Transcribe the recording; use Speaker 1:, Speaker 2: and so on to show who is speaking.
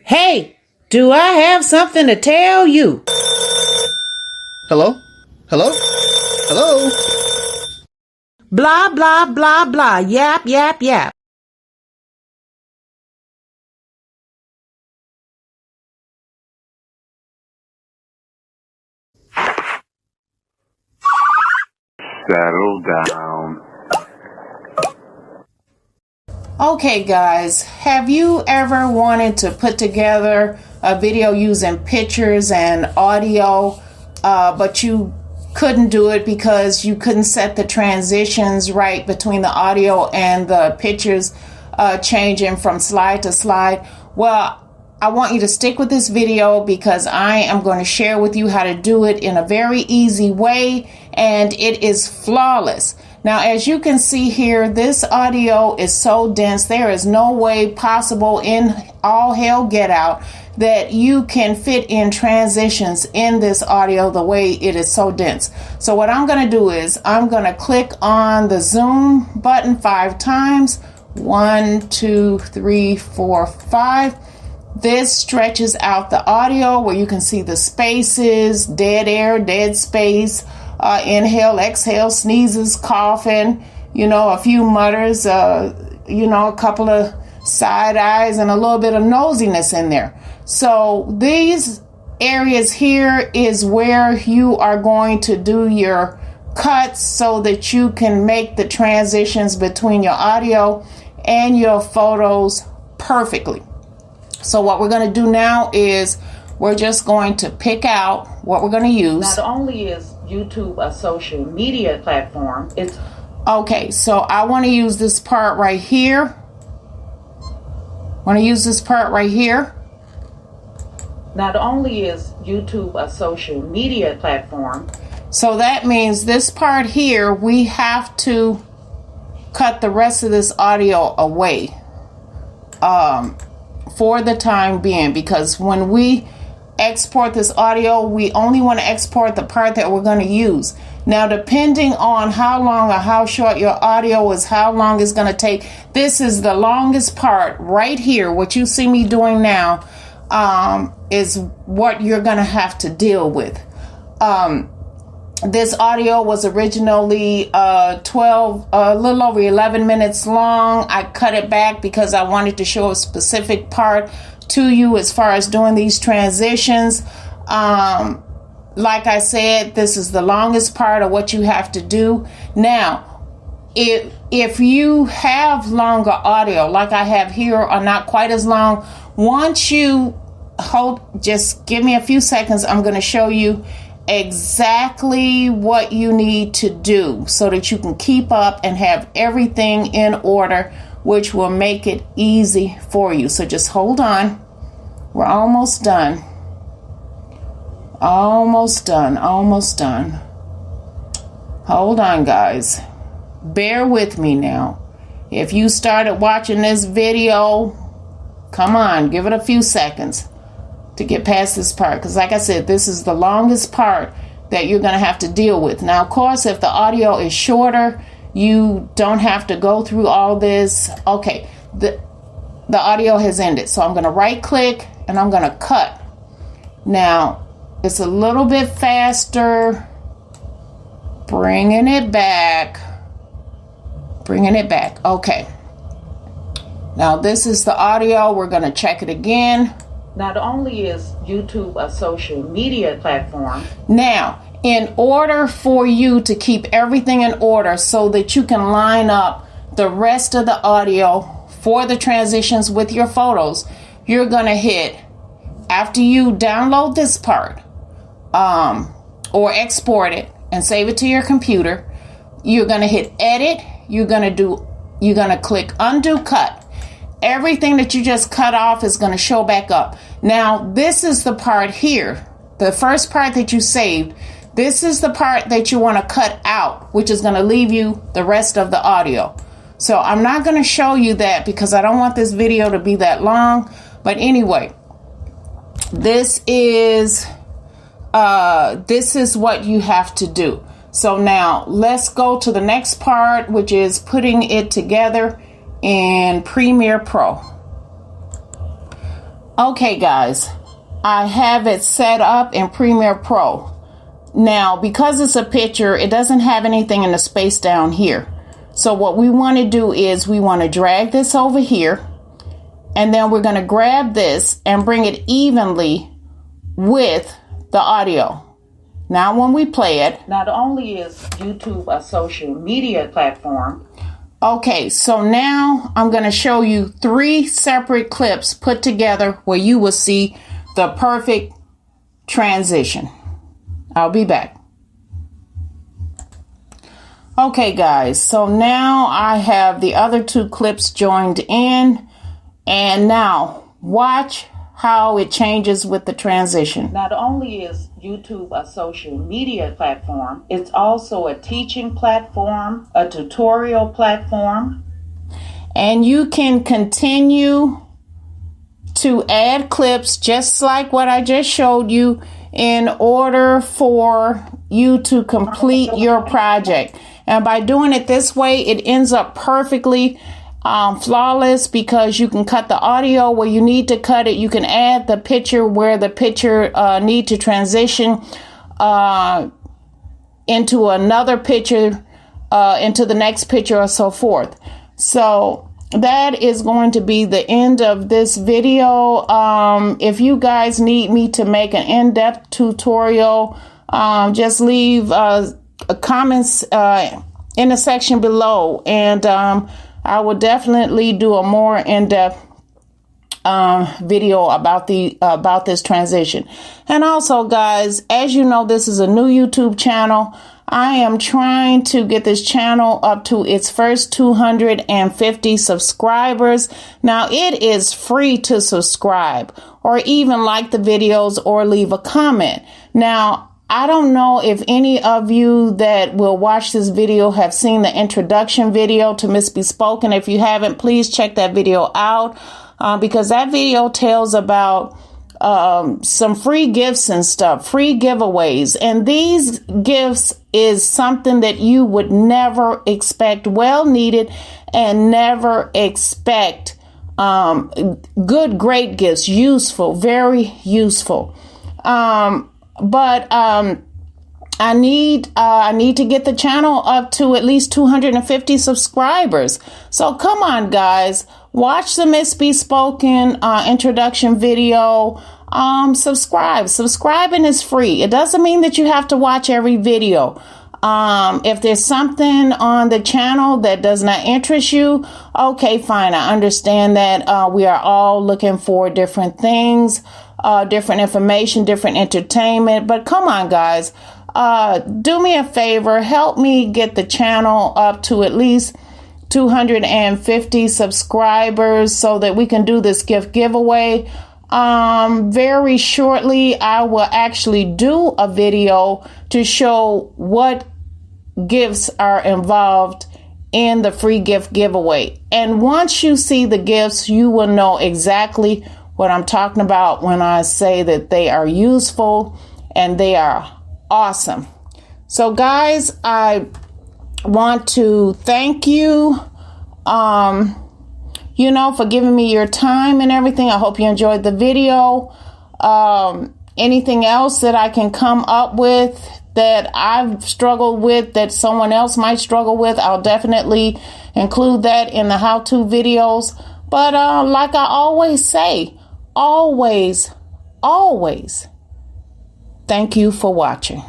Speaker 1: Hey, do I have something to tell you?
Speaker 2: Hello? Hello? Hello?
Speaker 1: Blah, blah, blah, blah. Yap, yap, yap.
Speaker 3: Settle down.
Speaker 1: Okay, guys, have you ever wanted to put together a video using pictures and audio, but you couldn't do it because you couldn't set the transitions right between the audio and the pictures changing from slide to slide? Well, I want you to stick with this video because I am going to share with you how to do it in a very easy way, and it is flawless. Now, as you can see here, this audio is so dense, there is no way possible in all hell get out that you can fit in transitions in this audio the way it is so dense. So what I'm going to do is I'm going to click on the zoom button 5 times. 1, 2, 3, 4, 5. This stretches out the audio where you can see the spaces, dead air, dead space, inhale, exhale, sneezes, coughing, a few mutters, a couple of side eyes and a little bit of nosiness in there. So these areas here is where you are going to do your cuts so that you can make the transitions between your audio and your photos perfectly. So what we're going to do now is we're just going to pick out what we're going to use.
Speaker 4: Not only is YouTube a social media platform, it's...
Speaker 1: Okay, so I want to use this part right here.
Speaker 4: Not only is YouTube a social media platform.
Speaker 1: So that means this part here, we have to cut the rest of this audio away for the time being, because when we export this audio, we only want to export the part that we're going to use. Now, depending on how long or how short your audio is, how long it's going to take, this is the longest part right here. What you see me doing now is what you're going to have to deal with. This audio was originally a little over 11 minutes long. I cut it back because I wanted to show a specific part to you as far as doing these transitions. Like I said, this is the longest part of what you have to do. Now, if you have longer audio, like I have here, or not quite as long, once you just give me a few seconds, I'm going to show you exactly what you need to do so that you can keep up and have everything in order, which will make it easy for you. So just hold on. We're almost done. Almost done. Hold on, guys. Bear with me now. If you started watching this video, come on, give it a few seconds to get past this part, because like I said, this is the longest part that you're going to have to deal with. Now, of course, if the audio is shorter, you don't have to go through all this. Okay, the audio has ended, so I'm going to right click and I'm going to cut. Now, it's a little bit faster. Bringing it back. Okay. Now, this is the audio. We're going to check it again.
Speaker 4: Not only is YouTube a social media platform.
Speaker 1: Now, in order for you to keep everything in order so that you can line up the rest of the audio for the transitions with your photos, you're going to hit, after you download this part or export it and save it to your computer, you're going to hit edit. You're going to click undo cut. Everything that you just cut off is going to show back up. Now, this is the part here, the first part that you saved. This is the part that you want to cut out, which is going to leave you the rest of the audio. So I'm not going to show you that because I don't want this video to be that long. But anyway, this is what you have to do. So now let's go to the next part, which is putting it together in Premiere Pro. Okay, guys, I have it set up in Premiere Pro. Now, because it's a picture, it doesn't have anything in the space down here. So what we want to do is we want to drag this over here, and then we're going to grab this and bring it evenly with the audio. Now, when we play it,
Speaker 4: Not only is YouTube a social media platform,
Speaker 1: okay, so now I'm going to show you 3 separate clips put together where you will see the perfect transition. I'll be back. Okay, guys, so now I have the other 2 clips joined in, and now watch how it changes with the transition.
Speaker 4: not only is YouTube a social media platform, it's also a teaching platform, a tutorial platform.
Speaker 1: And you can continue to add clips just like what I just showed you in order for you to complete your project. And by doing it this way, it ends up perfectly flawless, because you can cut the audio where you need to cut it. You can add the picture where the picture need to transition into another picture, into the next picture, or so forth. So that is going to be the end of this video. If you guys need me to make an in-depth tutorial, just leave comments in the section below, and I will definitely do a more in-depth video about this transition. And also, guys, as you know, this is a new YouTube channel. I am trying to get this channel up to its first 250 subscribers. Now, it is free to subscribe or even like the videos or leave a comment. Now, I don't know if any of you that will watch this video have seen the introduction video to Miss Bespoken. If you haven't, please check that video out, because that video tells about some free gifts and stuff, free giveaways. And these gifts is something that you would never expect, well needed, and never expect. Great gifts, useful, very useful. But I need to get the channel up to at least 250 subscribers. So come on, guys, watch the Miss Bespoken introduction video. Subscribe. Subscribing is free. It doesn't mean that you have to watch every video. If there's something on the channel that does not interest you, okay, fine. I understand that we are all looking for different things, different information, different entertainment. But come on, guys, do me a favor. Help me get the channel up to at least 250 subscribers so that we can do this gift giveaway. Very shortly, I will actually do a video to show what gifts are involved in the free gift giveaway. And once you see the gifts, you will know exactly what I'm talking about when I say that they are useful and they are awesome. So, guys, I want to thank you, for giving me your time and everything. I hope you enjoyed the video. Anything else that I can come up with that I've struggled with that someone else might struggle with, I'll definitely include that in the how-to videos. But like I always say, always, thank you for watching.